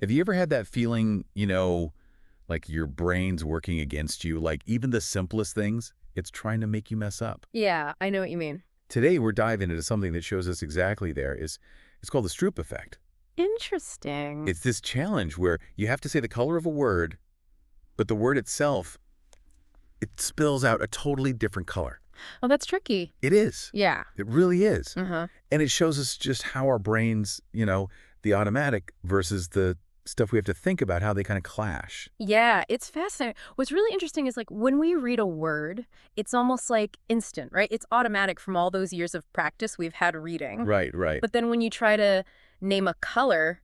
Have you ever had that feeling, like your brain's working against you? Like even the simplest things, it's trying to make you mess up. Yeah, I know what you mean. Today, we're diving into something that shows us exactly there. It's called the Stroop Effect. Interesting. It's this challenge where you have to say the color of a word, but the word itself, it spills out a totally different color. Oh, that's tricky. It is. Yeah. It really is. Uh-huh. And it shows us just how our brains, the automatic versus the stuff we have to think about, how they kind of clash. Yeah, it's fascinating. What's really interesting is like when we read a word, it's almost like instant, right? It's automatic from all those years of practice we've had reading. Right, right. But then when you try to name a color,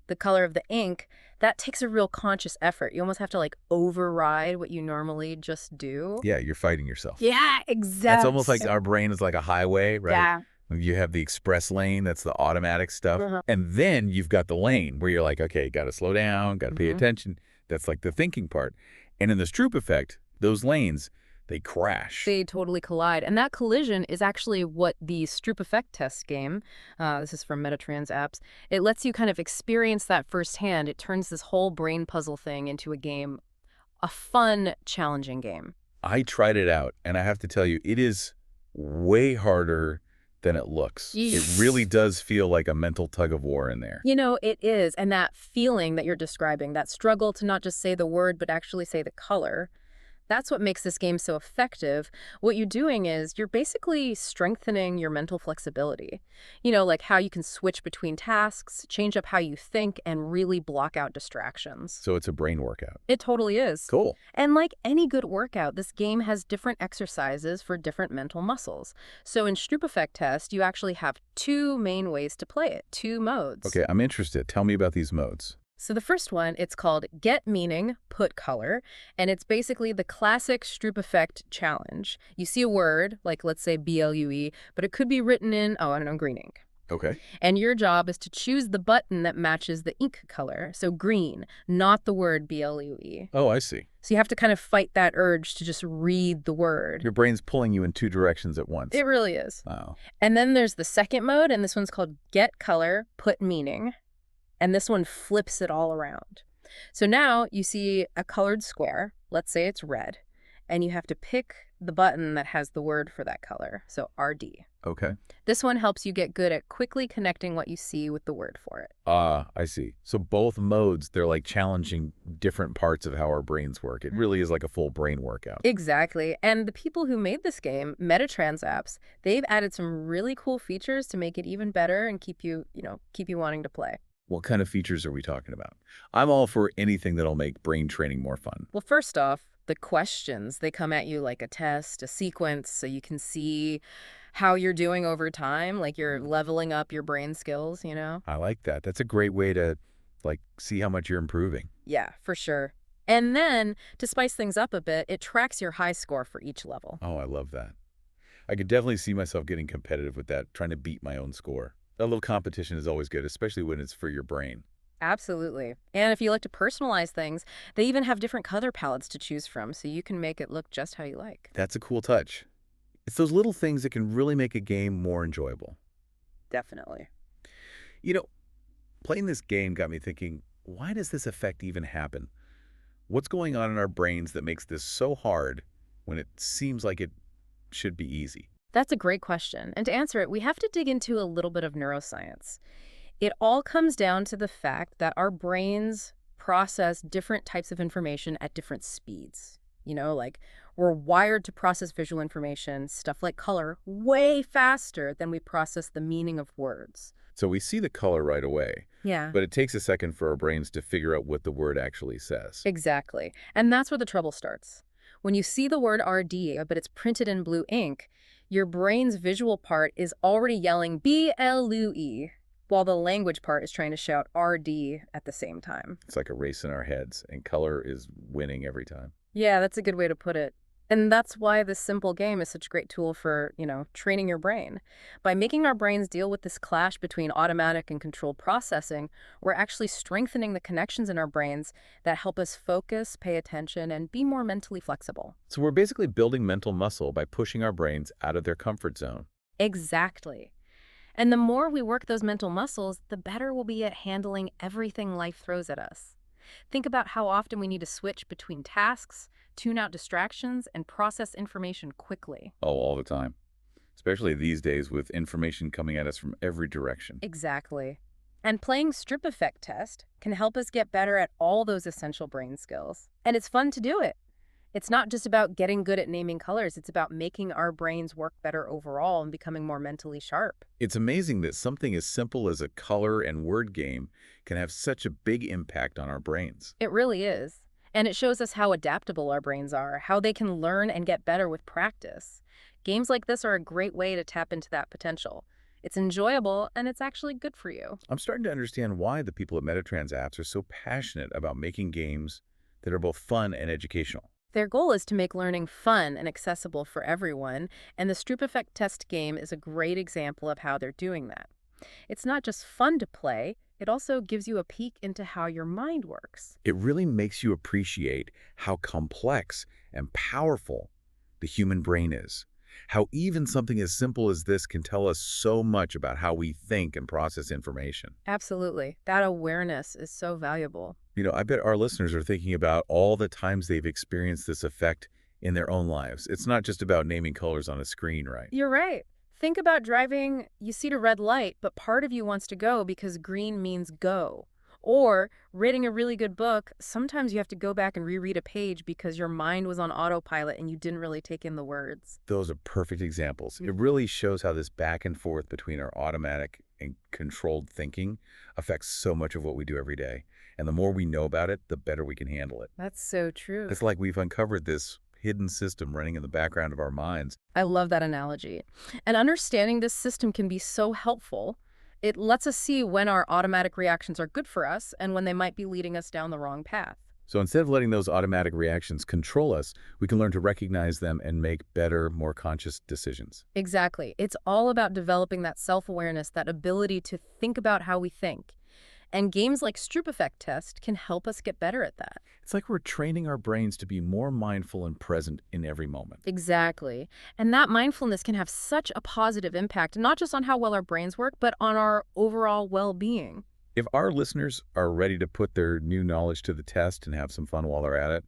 the color of the ink, that takes a real conscious effort. You almost have to like override what you normally just do. Yeah, you're fighting yourself. Yeah, That's exactly. almost like our brain is like a highway, right? Yeah. You have the express lane, that's the automatic stuff. Uh-huh. And then you've got the lane where you're like, okay, got to slow down, got to pay attention. That's like the thinking part. And in the Stroop effect, those lanes, they crash. They totally collide. And that collision is actually what the Stroop Effect Test game, this is from Metatrans Apps, it lets you kind of experience that firsthand. It turns this whole brain puzzle thing into a game, a fun, challenging game. I tried it out, and I have to tell you, it is way harder than it looks. It really does feel like a mental tug of war in there. You know, it is. And that feeling that you're describing, that struggle to not just say the word, but actually say the color, that's what makes this game so effective. What you're doing is you're basically strengthening your mental flexibility. You know, like how you can switch between tasks, change up how you think, and really block out distractions. So it's a brain workout. It totally is. Cool. And like any good workout, this game has different exercises for different mental muscles. So in Stroop Effect Test, you actually have two main ways to play it, two modes. Okay, I'm interested. Tell me about these modes. So the first one, it's called Get Meaning, Put Color, and it's basically the classic Stroop Effect challenge. You see a word, like let's say BLUE, but it could be written in, I don't know, green ink. Okay. And your job is to choose the button that matches the ink color, so green, not the word BLUE. Oh, I see. So you have to kind of fight that urge to just read the word. Your brain's pulling you in two directions at once. It really is. Oh. And then there's the second mode, and this one's called Get Color, Put Meaning. And this one flips it all around. So now you see a colored square, let's say it's red, and you have to pick the button that has the word for that color, so RD. Okay. This one helps you get good at quickly connecting what you see with the word for it. I see. So both modes, they're like challenging different parts of how our brains work. It really is like a full brain workout. Exactly. And the people who made this game, Metatrans Apps, they've added some really cool features to make it even better and keep you wanting to play. What kind of features are we talking about? I'm all for anything that'll make brain training more fun. Well, first off, the questions, they come at you like a test, a sequence, so you can see how you're doing over time, like you're leveling up your brain skills, you know? I like that. That's a great way to, see how much you're improving. Yeah, for sure. And then, to spice things up a bit, it tracks your high score for each level. Oh, I love that. I could definitely see myself getting competitive with that, trying to beat my own score. A little competition is always good, especially when it's for your brain. Absolutely. And if you like to personalize things, they even have different color palettes to choose from, so you can make it look just how you like. That's a cool touch. It's those little things that can really make a game more enjoyable. Definitely. You know, playing this game got me thinking, why does this effect even happen? What's going on in our brains that makes this so hard when it seems like it should be easy? That's a great question. And to answer it, we have to dig into a little bit of neuroscience. It all comes down to the fact that our brains process different types of information at different speeds. You know, like we're wired to process visual information, stuff like color, way faster than we process the meaning of words. So we see the color right away, Yeah. but it takes a second for our brains to figure out what the word actually says. Exactly. And that's where the trouble starts. When you see the word RD, but it's printed in blue ink, your brain's visual part is already yelling BLUE, while the language part is trying to shout RD at the same time. It's like a race in our heads, and color is winning every time. Yeah, that's a good way to put it. And that's why this simple game is such a great tool for, training your brain. By making our brains deal with this clash between automatic and controlled processing, we're actually strengthening the connections in our brains that help us focus, pay attention, and be more mentally flexible. So we're basically building mental muscle by pushing our brains out of their comfort zone. Exactly. And the more we work those mental muscles, the better we'll be at handling everything life throws at us. Think about how often we need to switch between tasks, tune out distractions, and process information quickly. Oh, all the time. Especially these days with information coming at us from every direction. Exactly. And playing Stroop Effect Test can help us get better at all those essential brain skills. And it's fun to do it. It's not just about getting good at naming colors, it's about making our brains work better overall and becoming more mentally sharp. It's amazing that something as simple as a color and word game can have such a big impact on our brains. It really is. And it shows us how adaptable our brains are, how they can learn and get better with practice. Games like this are a great way to tap into that potential. It's enjoyable and it's actually good for you. I'm starting to understand why the people at Metatrans Apps are so passionate about making games that are both fun and educational. Their goal is to make learning fun and accessible for everyone, and the Stroop Effect Test game is a great example of how they're doing that. It's not just fun to play, it also gives you a peek into how your mind works. It really makes you appreciate how complex and powerful the human brain is. How even something as simple as this can tell us so much about how we think and process information. Absolutely. That awareness is so valuable. I bet our listeners are thinking about all the times they've experienced this effect in their own lives. It's not just about naming colors on a screen, right? You're right. Think about driving, you see the red light, but part of you wants to go because green means go. Or reading a really good book, sometimes you have to go back and reread a page because your mind was on autopilot and you didn't really take in the words. Those are perfect examples. It really shows how this back and forth between our automatic and controlled thinking affects so much of what we do every day. And the more we know about it, the better we can handle it. That's so true. It's like we've uncovered this hidden system running in the background of our minds. I love that analogy. And understanding this system can be so helpful. It lets us see when our automatic reactions are good for us and when they might be leading us down the wrong path. So instead of letting those automatic reactions control us, we can learn to recognize them and make better, more conscious decisions. Exactly. It's all about developing that self-awareness, that ability to think about how we think. And games like Stroop Effect Test can help us get better at that. It's like we're training our brains to be more mindful and present in every moment. Exactly. And that mindfulness can have such a positive impact, not just on how well our brains work, but on our overall well-being. If our listeners are ready to put their new knowledge to the test and have some fun while they're at it,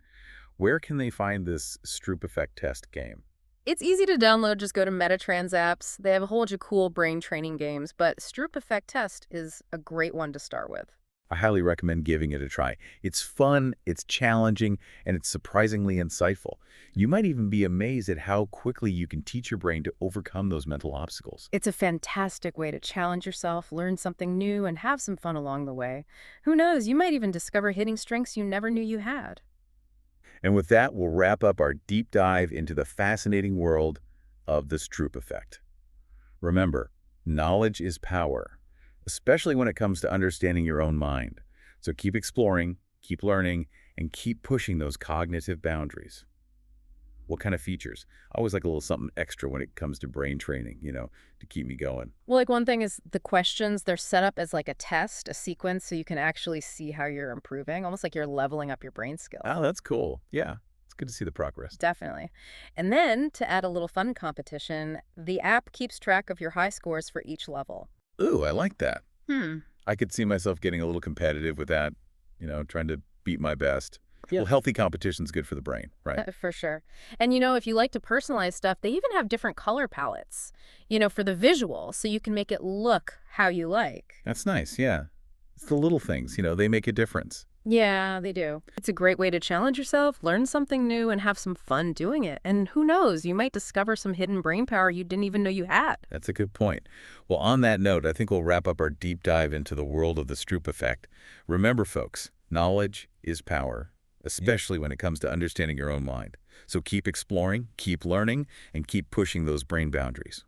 where can they find this Stroop Effect Test game? It's easy to download. Just go to Metatrans Apps. They have a whole bunch of cool brain training games, but Stroop Effect Test is a great one to start with. I highly recommend giving it a try. It's fun, it's challenging, and it's surprisingly insightful. You might even be amazed at how quickly you can teach your brain to overcome those mental obstacles. It's a fantastic way to challenge yourself, learn something new, and have some fun along the way. Who knows, you might even discover hidden strengths you never knew you had. And with that, we'll wrap up our deep dive into the fascinating world of the Stroop effect. Remember, knowledge is power, especially when it comes to understanding your own mind. So keep exploring, keep learning, and keep pushing those cognitive boundaries. What kind of features? I always like a little something extra when it comes to brain training, to keep me going. Well, like one thing is the questions, they're set up as like a test, a sequence, so you can actually see how you're improving, almost like you're leveling up your brain skills. Oh, that's cool. Yeah, it's good to see the progress. Definitely. And then, to add a little fun competition, the app keeps track of your high scores for each level. Ooh, I like that. Hmm. I could see myself getting a little competitive with that, trying to beat my best. Yeah. Well, healthy competition's good for the brain, right? For sure. And if you like to personalize stuff, they even have different color palettes, for the visual, so you can make it look how you like. That's nice, yeah. It's the little things, they make a difference. Yeah, they do. It's a great way to challenge yourself, learn something new, and have some fun doing it. And who knows, you might discover some hidden brain power you didn't even know you had. That's a good point. Well, on that note, I think we'll wrap up our deep dive into the world of the Stroop effect. Remember, folks, knowledge is power, especially when it comes to understanding your own mind. So keep exploring, keep learning, and keep pushing those brain boundaries.